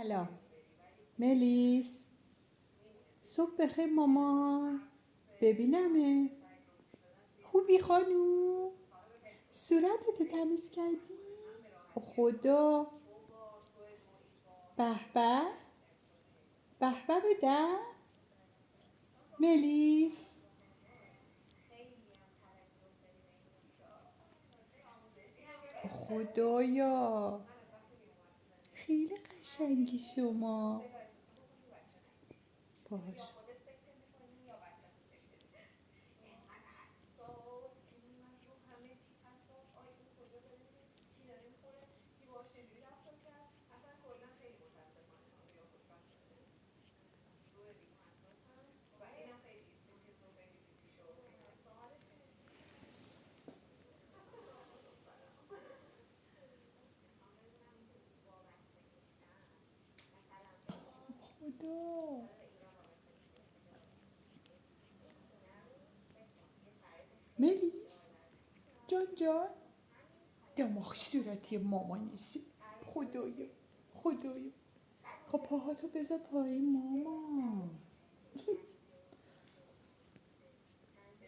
سلام ملیس. صبح بخیر مامان. ببینمه. خوبی خانوم؟ صورتت تمیز کردی؟ خدا. به به. به به بدم. ملیس. خدایا خیلی قشنگی شما. باش. خدا. ملیس جان جان دماغ صورتی مامانیسی. خدایا خدایا. خب پاهاتو بذار پایین مامان.